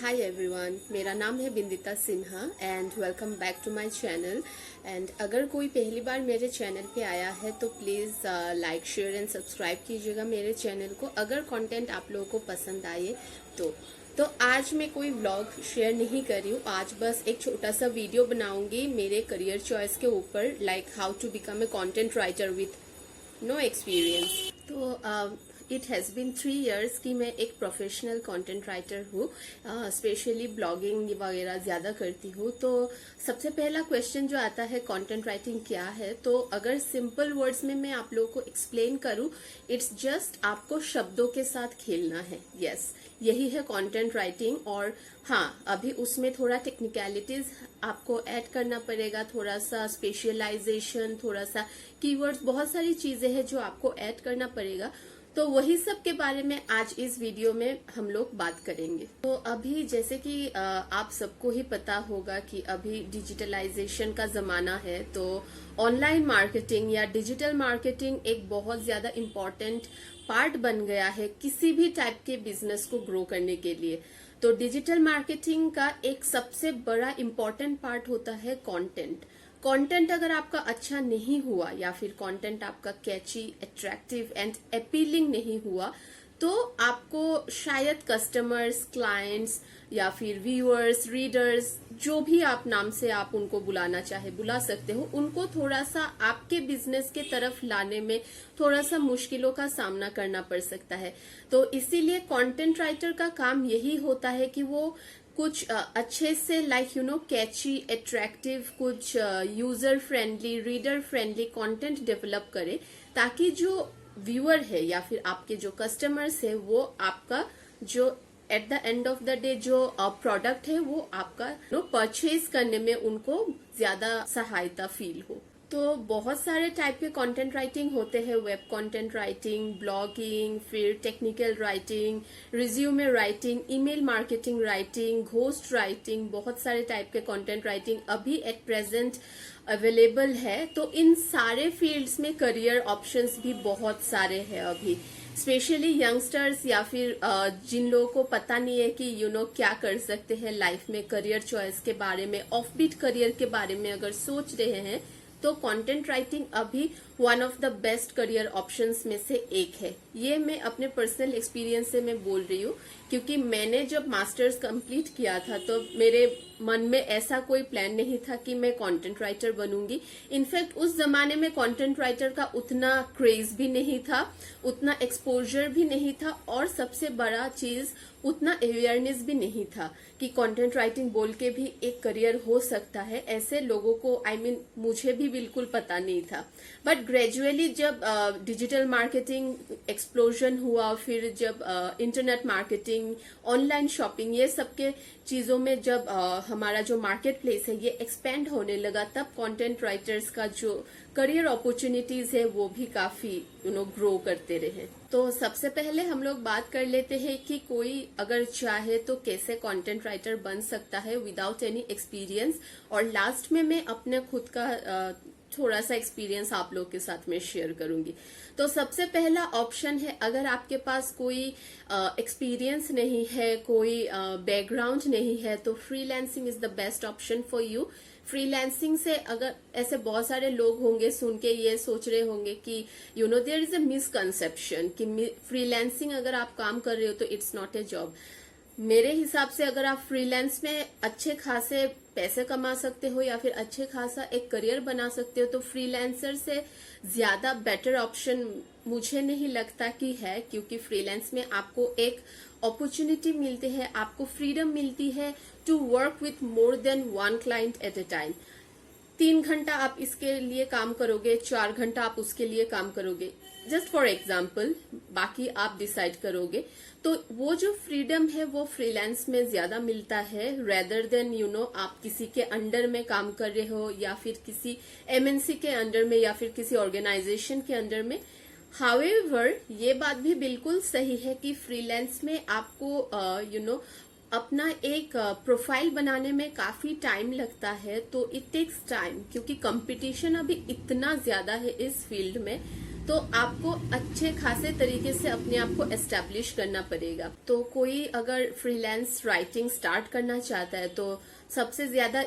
Hi everyone, मेरा नाम है Bindita Sinha and welcome back to my channel. And अगर कोई पहली बार मेरे चैनल पे आया है तो please like share and subscribe कीजिएगा मेरे चैनल को, अगर कंटेंट आप लोगों को पसंद आए तो आज मैं कोई व्लॉग शेयर नहीं कर रही हूँ। आज बस एक छोटा सा वीडियो बनाऊंगी मेरे करियर चॉइस के ऊपर, like how to become a content writer with no experience. तो इट हैज़ बीन 3 years कि मैं एक प्रोफेशनल कंटेंट राइटर हूँ, स्पेशली ब्लॉगिंग वगैरह ज़्यादा करती हूँ। तो सबसे पहला क्वेश्चन जो आता है कंटेंट राइटिंग क्या है, तो अगर सिंपल वर्ड्स में मैं आप लोगों को एक्सप्लेन करूँ, इट्स जस्ट आपको शब्दों के साथ खेलना है। यस, यही है कंटेंट राइटिंग। और हाँ, अभी उसमें थोड़ा टेक्निकलिटीज आपको ऐड करना पड़ेगा, थोड़ा सा स्पेशलाइजेशन, थोड़ा सा कीवर्ड्स, बहुत सारी चीजें हैं जो आपको ऐड करना पड़ेगा। तो वही सब के बारे में आज इस वीडियो में हम लोग बात करेंगे। तो अभी जैसे कि आप सबको ही पता होगा कि अभी डिजिटलाइजेशन का जमाना है, तो ऑनलाइन मार्केटिंग या डिजिटल मार्केटिंग एक बहुत ज्यादा इम्पोर्टेंट पार्ट बन गया है किसी भी टाइप के बिजनेस को ग्रो करने के लिए। तो डिजिटल मार्केटिंग का एक सबसे बड़ा इम्पोर्टेंट पार्ट होता है कंटेंट। कंटेंट अगर आपका अच्छा नहीं हुआ या फिर कंटेंट आपका कैची, अट्रैक्टिव एंड अपीलिंग नहीं हुआ, तो आपको शायद कस्टमर्स, क्लाइंट्स या फिर व्यूअर्स, रीडर्स, जो भी आप नाम से आप उनको बुलाना चाहे बुला सकते हो, उनको थोड़ा सा आपके बिजनेस के तरफ लाने में थोड़ा सा मुश्किलों का सामना करना पड़ सकता है। तो इसीलिए कंटेंट राइटर का काम यही होता है कि वो कुछ अच्छे से कैची, अट्रैक्टिव, कुछ user friendly, reader friendly content develop करे, ताकि जो व्यूअर है या फिर आपके जो कस्टमर्स है वो आपका जो at the end of the day जो प्रोडक्ट है वो आपका परचेज करने में उनको ज्यादा सहायता फील हो। तो बहुत सारे टाइप के कंटेंट राइटिंग होते हैं, वेब कंटेंट राइटिंग, ब्लॉगिंग, फिर technical writing, resume writing, email marketing writing, ghost writing, बहुत सारे टाइप के कंटेंट राइटिंग अभी एट प्रेजेंट अवेलेबल है। तो इन सारे फील्ड्स में करियर ऑप्शंस भी बहुत सारे हैं अभी, स्पेशली यंगस्टर्स या फिर जिन लोगों को पता नहीं है कि क्या कर सकते हैं लाइफ में, करियर चॉइस के बारे में, ऑफ बीट करियर के बारे में अगर सोच रहे हैं, तो कंटेंट राइटिंग अभी one of the best career options में से एक है। ये मैं अपने पर्सनल एक्सपीरियंस से मैं बोल रही हूँ, क्योंकि मैंने जब मास्टर्स कंप्लीट किया था तो मेरे मन में ऐसा कोई प्लान नहीं था कि मैं कंटेंट राइटर बनूंगी। इनफैक्ट उस जमाने में कंटेंट राइटर का उतना क्रेज भी नहीं था, उतना एक्सपोजर भी नहीं था, और सबसे बड़ा चीज उतना अवेयरनेस भी नहीं था कि कंटेंट राइटिंग बोल के भी एक करियर हो सकता है। ऐसे लोगों को मुझे भी बिल्कुल पता नहीं था। बट ग्रेजुअली जब डिजिटल मार्केटिंग एक्सप्लोजन हुआ, फिर जब इंटरनेट मार्केटिंग, ऑनलाइन शॉपिंग, ये सब के चीजों में जब हमारा जो मार्केट प्लेस है ये एक्सपेंड होने लगा, तब कंटेंट राइटर्स का जो करियर अपॉर्चुनिटीज है वो भी काफी ग्रो करते रहे। तो सबसे पहले हम लोग बात कर लेते हैं कि कोई अगर चाहे तो कैसे कंटेंट राइटर बन सकता है विदाउट एनी एक्सपीरियंस, और लास्ट में मैं अपने खुद का थोड़ा सा एक्सपीरियंस आप लोग के साथ में शेयर करूंगी। तो सबसे पहला ऑप्शन है, अगर आपके पास कोई एक्सपीरियंस नहीं है, कोई बैकग्राउंड नहीं है, तो freelancing is the best option for you. Freelancing से अगर ऐसे बहुत सारे लोग होंगे सुन के ये सोच रहे होंगे कि देयर इज अ मिसकंसेप्शन कि फ्रीलांसिंग अगर आप काम कर रहे हो तो इट्स नॉट ए जॉब। मेरे हिसाब से अगर आप फ्रीलांस में अच्छे खासे पैसे कमा सकते हो या फिर अच्छे खासा एक करियर बना सकते हो, तो फ्रीलांसर से ज्यादा बेटर ऑप्शन मुझे नहीं लगता कि है, क्योंकि फ्रीलांस में आपको एक अपॉर्चुनिटी मिलती है, आपको फ्रीडम मिलती है to work with more than 1 client at a time. 3 घंटा आप इसके लिए काम करोगे, 4 घंटा आप उसके लिए काम करोगे, जस्ट फॉर एग्जाम्पल, बाकी आप डिसाइड करोगे। तो वो जो फ्रीडम है वो फ्रीलांस में ज्यादा मिलता है, रेदर देन आप किसी के अंडर में काम कर रहे हो या फिर किसी एमएनसी के अंडर में या फिर किसी ऑर्गेनाइजेशन के अंडर में। हाउएवर ये बात भी बिल्कुल सही है कि फ्रीलांस में आपको अपना एक प्रोफाइल बनाने में काफी टाइम लगता है। तो इट टेक्स टाइम, क्योंकि कंपटीशन अभी इतना ज्यादा है इस फील्ड में। तो आपको अच्छे खासे तरीके से अपने आप को एस्टेब्लिश करना पड़ेगा। तो कोई अगर फ्रीलांस राइटिंग स्टार्ट करना चाहता है तो सबसे ज्यादा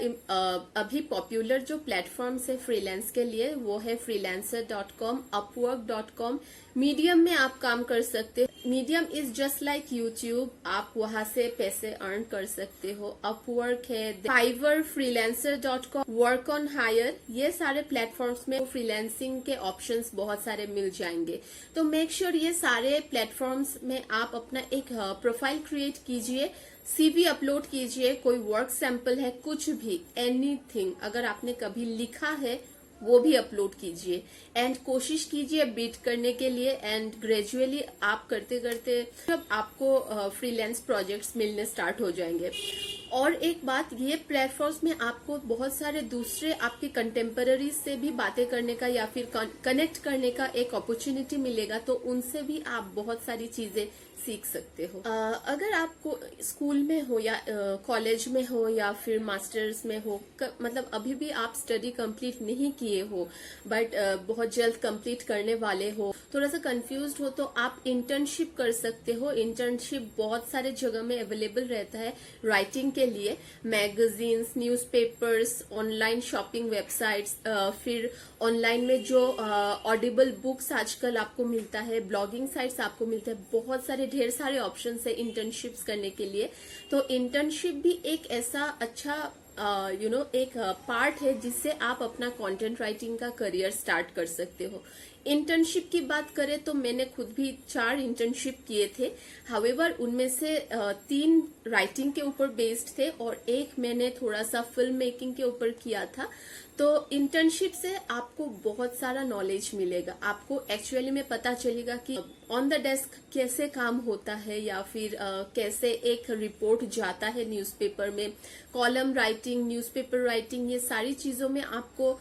अभी पॉपुलर जो प्लेटफॉर्म्स है फ्रीलांस के लिए वो है freelancer.com, upwork.com। मीडियम में आप काम कर सकते हो। Medium is just like YouTube, आप वहां से पैसे अर्न कर सकते हो। अपवर्क है, fibre, freelancer.com, work on higher, ये सारे प्लेटफॉर्म्स में फ्रीलांसिंग के ऑप्शंस बहुत सारे मिल जाएंगे। तो मेक श्योर ये सारे प्लेटफॉर्म्स में आप अपना एक प्रोफाइल क्रिएट कीजिए, सीवी अपलोड कीजिए, कोई वर्क सैंपल है, कुछ भी, एनीथिंग अगर आपने कभी लिखा है वो भी अपलोड कीजिए एंड कोशिश कीजिए बीट करने के लिए। एंड ग्रेजुअली आप करते करते जब आपको फ्रीलांस प्रोजेक्ट्स मिलने स्टार्ट हो जाएंगे। और एक बात, ये प्लेटफॉर्म्स में आपको बहुत सारे दूसरे आपके कंटेम्पररी से भी बातें करने का या फिर कनेक्ट करने का एक अपॉर्चुनिटी मिलेगा, तो उनसे भी आप बहुत सारी चीजें सीख सकते हो। अगर आपको स्कूल में हो या कॉलेज में हो या फिर मास्टर्स में हो, मतलब अभी भी आप स्टडी कंप्लीट नहीं किए हो बट बहुत जल्द कंप्लीट करने वाले हो, थोड़ा सा कंफ्यूज्ड हो, तो आप इंटर्नशिप कर सकते हो। इंटर्नशिप बहुत सारे जगह में अवेलेबल रहता है राइटिंग के लिए, magazines, newspapers, online shopping websites, फिर ऑनलाइन में जो ऑडिबल बुक्स आजकल आपको मिलता है, ब्लॉगिंग साइट्स आपको मिलता है, बहुत सारे ढेर सारे ऑप्शंस है इंटर्नशिप्स करने के लिए। तो इंटर्नशिप भी एक ऐसा अच्छा एक पार्ट है जिससे आप अपना कंटेंट राइटिंग का करियर स्टार्ट कर सकते हो। इंटर्नशिप की बात करें तो मैंने खुद भी 4 इंटर्नशिप किए थे। हावेवर उनमें से 3 राइटिंग के ऊपर बेस्ड थे और एक मैंने थोड़ा सा फिल्म मेकिंग के ऊपर किया था। तो इंटर्नशिप से आपको बहुत सारा नॉलेज मिलेगा, आपको एक्चुअली में पता चलेगा कि ऑन द डेस्क कैसे काम होता है या फिर कैसे एक रिपोर्ट जाता है न्यूज़पेपर में, कॉलम राइटिंग, न्यूज़पेपर राइटिंग, ये सारी चीजों में आपको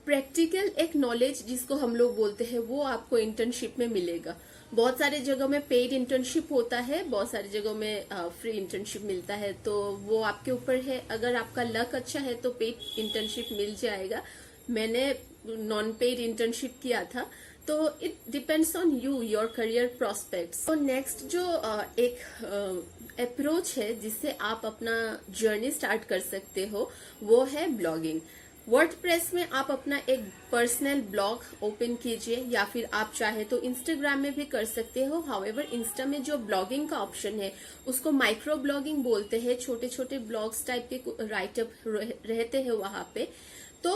प्रैक्टिकल एक नॉलेज जिसको हम लोग बोलते हैं वो आपको इंटर्नशिप में मिलेगा। बहुत सारे जगहों में पेड इंटर्नशिप होता है, बहुत सारी जगहों में फ्री इंटर्नशिप मिलता है, तो वो आपके ऊपर है। अगर आपका लक अच्छा है तो पेड इंटर्नशिप मिल जाएगा। मैंने नॉन पेड इंटर्नशिप किया था, तो it depends on you, your career prospects. तो नेक्स्ट जो एक अप्रोच है जिससे आप अपना जर्नी स्टार्ट कर सकते हो वो है ब्लॉगिंग। वर्डप्रेस में आप अपना एक पर्सनल ब्लॉग ओपन कीजिए या फिर आप चाहे तो इंस्टाग्राम में भी कर सकते हो। हाउएवर इंस्टा में जो ब्लॉगिंग का ऑप्शन है उसको माइक्रो ब्लॉगिंग बोलते हैं, छोटे छोटे ब्लॉग्स टाइप के राइटअप रहते हैं वहां पे। तो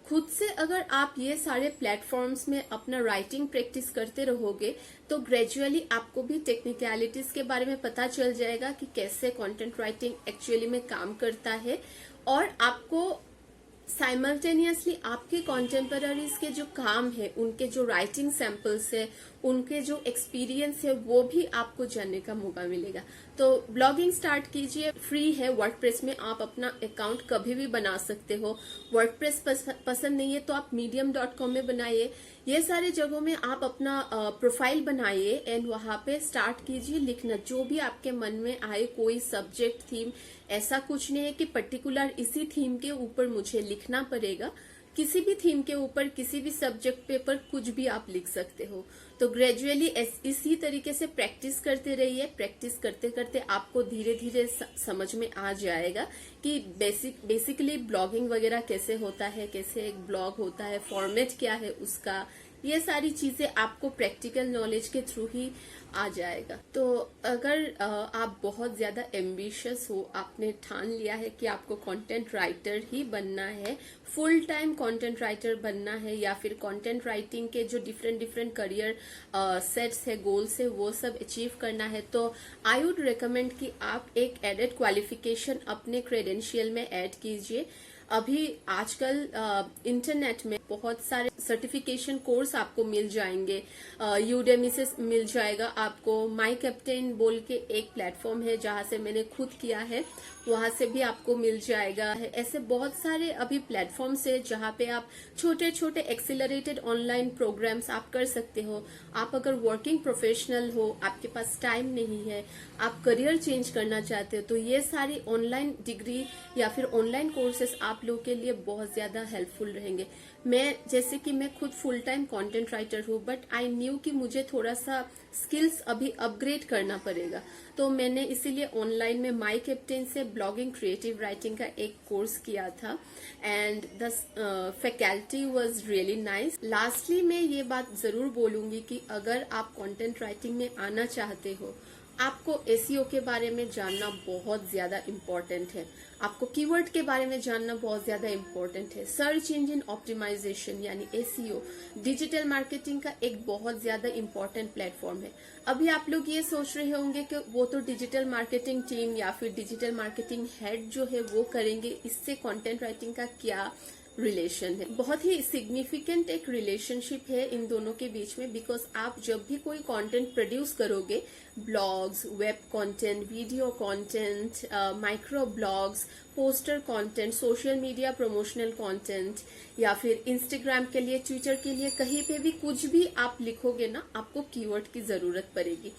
खुद से अगर आप ये सारे प्लेटफॉर्म्स में अपना राइटिंग प्रैक्टिस करते रहोगे तो ग्रेजुअली आपको भी टेक्निकलिटीज के बारे में पता चल जाएगा कि कैसे कंटेंट राइटिंग एक्चुअली में काम करता है। और आपको साइमल्टेनियसली आपके कॉन्टेम्पररीज के जो काम है, उनके जो राइटिंग सैंपल्स है, उनके जो एक्सपीरियंस है, वो भी आपको जानने का मौका मिलेगा। तो ब्लॉगिंग स्टार्ट कीजिए, फ्री है। वर्डप्रेस में आप अपना अकाउंट कभी भी बना सकते हो। वर्डप्रेस पसंद नहीं है तो आप medium.com में बनाइए। ये सारे जगहों में आप अपना प्रोफाइल बनाइए एंड वहां पे स्टार्ट कीजिए लिखना, जो भी आपके मन में आए। कोई सब्जेक्ट, थीम, ऐसा कुछ नहीं है कि पर्टिकुलर इसी थीम के ऊपर मुझे लिखना पड़ेगा। किसी भी थीम के ऊपर, किसी भी सब्जेक्ट पेपर, कुछ भी आप लिख सकते हो। तो ग्रेजुअली इसी तरीके से प्रैक्टिस करते रहिए। प्रैक्टिस करते करते आपको धीरे धीरे समझ में आ जाएगा कि बेसिकली ब्लॉगिंग वगैरह कैसे होता है, कैसे एक ब्लॉग होता है, फॉर्मेट क्या है उसका, ये सारी चीजें आपको प्रैक्टिकल नॉलेज के थ्रू ही आ जाएगा। तो अगर आप बहुत ज्यादा एम्बिशियस हो, आपने ठान लिया है कि आपको कंटेंट राइटर ही बनना है, फुल टाइम कंटेंट राइटर बनना है, या फिर कंटेंट राइटिंग के जो डिफरेंट करियर सेट्स है, गोल्स है, वो सब अचीव करना है, तो आई वुड रिकमेंड कि आप एक एडेड क्वालिफिकेशन अपने क्रेडेंशियल में ऐड कीजिए। अभी आजकल इंटरनेट में बहुत सारे सर्टिफिकेशन कोर्स आपको मिल जाएंगे। यूडेमी से मिल जाएगा आपको, माई कैप्टन बोल के एक प्लेटफॉर्म है जहां से मैंने खुद किया है, वहां से भी आपको मिल जाएगा। ऐसे बहुत सारे अभी प्लेटफॉर्म्स है जहां पे आप छोटे छोटे एक्सिलरेटेड ऑनलाइन प्रोग्राम्स आप कर सकते हो। आप अगर वर्किंग प्रोफेशनल हो, आपके पास टाइम नहीं है, आप करियर चेंज करना चाहते हो, तो ये सारी ऑनलाइन डिग्री या फिर ऑनलाइन कोर्सेस आप लोगों के लिए बहुत ज्यादा हेल्पफुल रहेंगे। मैं जैसे कि मैं खुद फुल टाइम कंटेंट राइटर हूँ, बट आई न्यू कि मुझे थोड़ा सा स्किल्स अभी अपग्रेड करना पड़ेगा। तो मैंने इसीलिए ऑनलाइन में माई कैप्टन से ब्लॉगिंग क्रिएटिव राइटिंग का एक कोर्स किया था, and the faculty was really nice. Lastly मैं ये बात जरूर बोलूंगी कि अगर आप कंटेंट राइटिंग में आना चाहते हो, आपको एसईओ के बारे में जानना बहुत ज्यादा इम्पोर्टेंट है, आपको कीवर्ड के बारे में जानना बहुत ज्यादा इम्पोर्टेंट है। सर्च इंजन ऑप्टिमाइजेशन यानी एसईओ डिजिटल मार्केटिंग का एक बहुत ज्यादा इम्पोर्टेंट प्लेटफॉर्म है। अभी आप लोग ये सोच रहे होंगे कि वो तो डिजिटल मार्केटिंग टीम या फिर डिजिटल मार्केटिंग हेड जो है वो करेंगे, इससे कंटेंट राइटिंग का क्या रिलेशन है। बहुत ही सिग्निफिकेंट एक रिलेशनशिप है इन दोनों के बीच में, बिकॉज आप जब भी कोई कंटेंट प्रोड्यूस करोगे, blogs, web content, video content, micro blogs, poster content, social media promotional content, या फिर इंस्टाग्राम के लिए, ट्विटर के लिए, कहीं पे भी कुछ भी आप लिखोगे ना, आपको कीवर्ड की जरूरत पड़ेगी।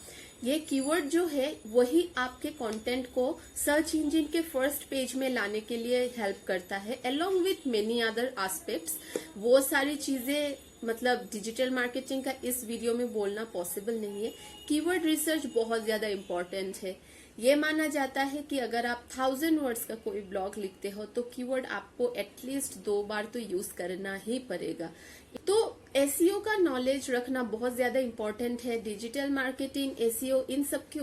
ये कीवर्ड जो है वही आपके कंटेंट को सर्च इंजन के फर्स्ट पेज में लाने के लिए हेल्प करता है, along with many other aspects. वो सारी चीजें मतलब डिजिटल मार्केटिंग का इस वीडियो में बोलना पॉसिबल नहीं है। कीवर्ड रिसर्च बहुत ज्यादा इम्पोर्टेंट है। ये माना जाता है कि अगर आप 1000 वर्ड्स का कोई ब्लॉग लिखते हो तो कीवर्ड आपको एटलीस्ट 2 बार तो यूज करना ही पड़ेगा। तो एसईओ का नॉलेज रखना बहुत ज्यादा इम्पोर्टेंट है। डिजिटल मार्केटिंग, एसईओ, इन सब के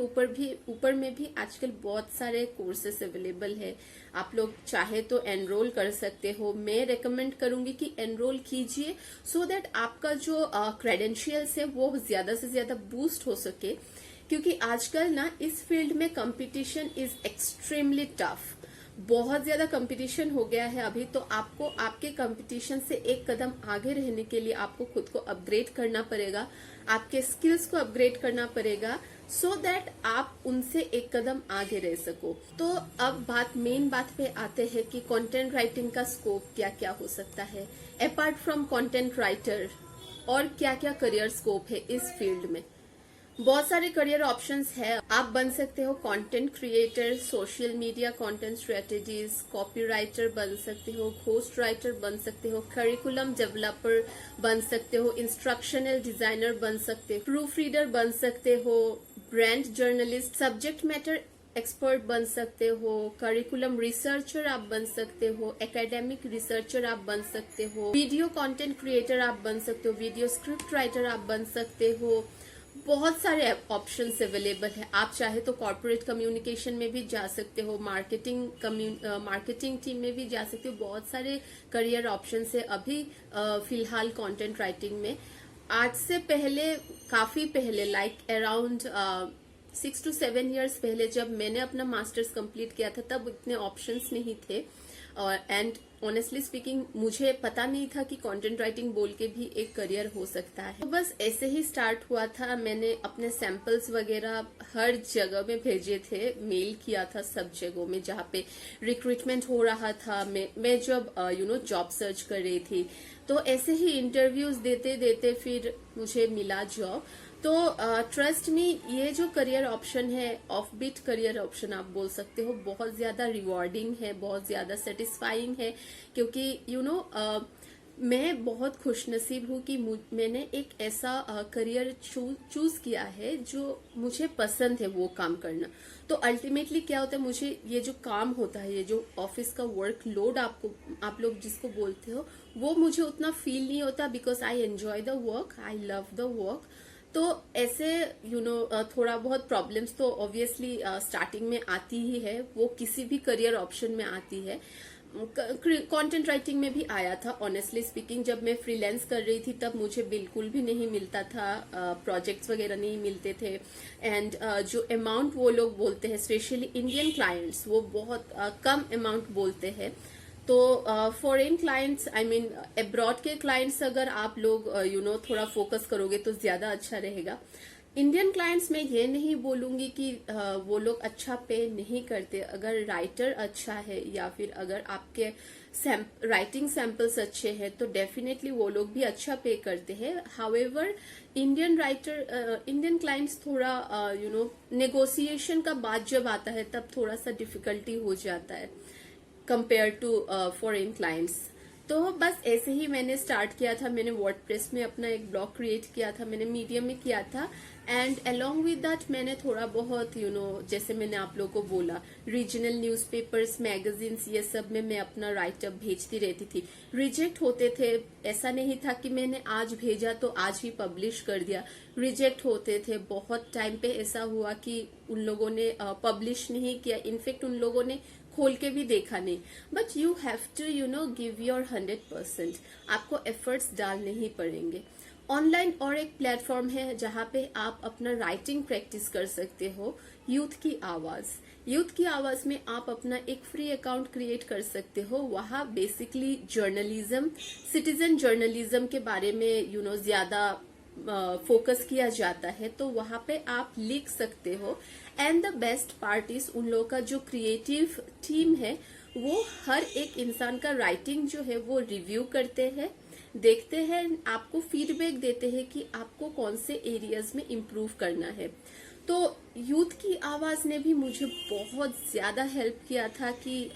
ऊपर में भी आजकल बहुत सारे कोर्सेस अवेलेबल है। आप लोग चाहे तो एनरोल कर सकते हो। मैं रेकमेंड करूंगी कि एनरोल कीजिए, सो दैट आपका जो क्रेडेंशियल्स है वो ज्यादा से ज्यादा बूस्ट हो सके, क्योंकि आजकल ना इस फील्ड में कंपटीशन इज एक्सट्रीमली टफ। बहुत ज्यादा कंपटीशन हो गया है अभी, तो आपको आपके कंपटीशन से एक कदम आगे रहने के लिए आपको खुद को अपग्रेड करना पड़ेगा, आपके स्किल्स को अपग्रेड करना पड़ेगा, सो दैट आप उनसे एक कदम आगे रह सको। तो अब मेन बात पे आते हैं कि कंटेंट राइटिंग का स्कोप क्या क्या हो सकता है अपार्ट फ्रॉम कंटेंट राइटर, और क्या क्या करियर स्कोप है इस फील्ड में। बहुत सारे करियर ऑप्शंस है। आप बन सकते हो content creator, social media content strategies, copywriter बन सकते हो, घोस्ट राइटर बन सकते हो, करिकुलम डेवलपर बन सकते हो, इंस्ट्रक्शनल डिजाइनर बन सकते हो, प्रूफ रीडर बन सकते हो, brand journalist, subject matter expert बन सकते हो, करिकुलम रिसर्चर आप बन सकते हो, एकेडमिक रिसर्चर आप बन सकते हो, वीडियो कंटेंट क्रिएटर आप बन सकते हो, वीडियो स्क्रिप्ट राइटर आप बन सकते हो। बहुत सारे ऑप्शंस अवेलेबल है। आप चाहे तो कॉर्पोरेट कम्युनिकेशन में भी जा सकते हो, मार्केटिंग टीम में भी जा सकते हो। बहुत सारे करियर ऑप्शंस है अभी फिलहाल कंटेंट राइटिंग में। आज से पहले, काफी पहले, लाइक अराउंड 6 to 7 years पहले जब मैंने अपना मास्टर्स कंप्लीट किया था, तब इतने ऑप्शंस नहीं थे, एंड ऑनेस्टली स्पीकिंग मुझे पता नहीं था कि कंटेंट राइटिंग बोल के भी एक करियर हो सकता है। तो बस ऐसे ही स्टार्ट हुआ था। मैंने अपने सैंपल्स वगैरह हर जगह में भेजे थे, मेल किया था सब जगहों में जहाँ पे रिक्रूटमेंट हो रहा था। मैं जब जॉब सर्च कर रही थी, तो ऐसे ही इंटरव्यूज देते देते फिर मुझे मिला जॉब। तो ट्रस्ट मी, ये जो करियर ऑप्शन है, ऑफ बीट करियर ऑप्शन आप बोल सकते हो, बहुत ज्यादा रिवॉर्डिंग है, बहुत ज्यादा सेटिस्फाइंग है, क्योंकि मैं बहुत खुशनसीब हूँ कि मैंने एक ऐसा करियर चूज किया है जो मुझे पसंद है वो काम करना। तो अल्टीमेटली क्या होता है, मुझे ये जो काम होता है, ये जो ऑफिस का वर्क लोड आप लोग जिसको बोलते हो, वो मुझे उतना फील नहीं होता, because I enjoy the work, I love the work. तो ऐसे थोड़ा बहुत प्रॉब्लम्स तो ऑब्वियसली स्टार्टिंग में आती ही है, वो किसी भी करियर ऑप्शन में आती है। कंटेंट राइटिंग में भी आया था। ऑनेस्टली स्पीकिंग, जब मैं फ्रीलांस कर रही थी तब मुझे बिल्कुल भी नहीं मिलता था, प्रोजेक्ट्स वगैरह नहीं मिलते थे, एंड जो अमाउंट वो लोग बोलते हैं, स्पेशली इंडियन क्लाइंट्स, वो बहुत कम अमाउंट बोलते हैं। तो foreign clients, I mean abroad के क्लाइंट्स, अगर आप लोग थोड़ा फोकस करोगे तो ज्यादा अच्छा रहेगा। इंडियन क्लाइंट्स में ये नहीं बोलूंगी कि वो लोग अच्छा पे नहीं करते। अगर राइटर अच्छा है या फिर अगर आपके राइटिंग सैंपल्स अच्छे हैं तो डेफिनेटली वो लोग भी अच्छा पे करते हैं। हाउएवर इंडियन क्लाइंट्स थोड़ा नेगोशिएशन का बात जब आता है तब थोड़ा सा डिफिकल्टी हो जाता है कंपेयर टू फॉरेन क्लाइंट्स। तो बस ऐसे ही मैंने स्टार्ट किया था। मैंने वर्डप्रेस में अपना एक ब्लॉग क्रिएट किया था, मैंने मीडियम में किया था, एंड अलोंग विद दैट मैंने थोड़ा बहुत जैसे मैंने आप लोगों को बोला, रीजनल न्यूज़पेपर्स, मैगजीन्स, ये सब में मैं अपना राइटअप भेजती रहती थी। रिजेक्ट होते थे, ऐसा नहीं था कि मैंने आज भेजा तो आज ही पब्लिश कर दिया। रिजेक्ट होते थे, बहुत टाइम पे ऐसा हुआ कि उन लोगों ने पब्लिश नहीं किया, इनफेक्ट उन लोगों ने खोल के भी देखा नहीं। But you have to give your 100%। आपको एफर्ट्स डालने ही पड़ेंगे। ऑनलाइन और एक प्लेटफॉर्म है जहाँ पे आप अपना राइटिंग प्रैक्टिस कर सकते हो, यूथ की आवाज। यूथ की आवाज में आप अपना एक फ्री अकाउंट क्रिएट कर सकते हो। वहाँ बेसिकली जर्नलिज्म, सिटीजन जर्नलिज्म के बारे में ज्यादा फोकस किया जाता है, तो वहां पे आप लिख सकते हो। And the best part is उन लोगों का जो क्रिएटिव टीम है वो हर एक इंसान का राइटिंग जो है वो रिव्यू करते हैं, देखते हैं, आपको फीडबैक देते हैं कि आपको कौन से एरियाज में इम्प्रूव करना है। तो यूथ की आवाज ने भी मुझे बहुत ज्यादा हेल्प किया था कि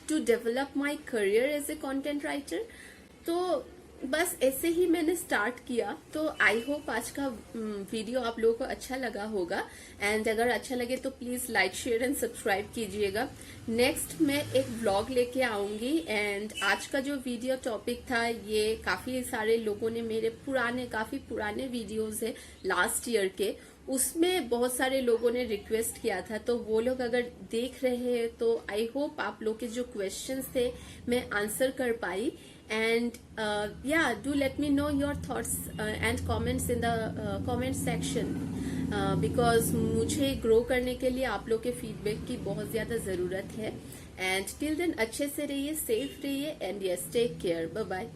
to develop my career as a content writer. तो बस ऐसे ही मैंने स्टार्ट किया। तो आई होप आज का वीडियो आप लोगों को अच्छा लगा होगा, एंड अगर अच्छा लगे तो please like, share and subscribe कीजिएगा। नेक्स्ट मैं एक व्लॉग लेके आऊंगी, एंड आज का जो वीडियो टॉपिक था ये काफी सारे लोगों ने मेरे काफी पुराने वीडियोस है लास्ट ईयर के, उसमें बहुत सारे लोगों ने रिक्वेस्ट किया था। तो वो लोग अगर देख रहे हैं तो आई होप आप लोग के जो क्वेश्चंस थे मैं आंसर कर पाई। And do let me know your thoughts and comments in the comment section, because मुझे ग्रो करने के लिए आप लोग के फीडबैक की बहुत ज्यादा जरूरत है। एंड टिल देन अच्छे से रहिए, सेफ रहिए, and yes, take care, bye bye.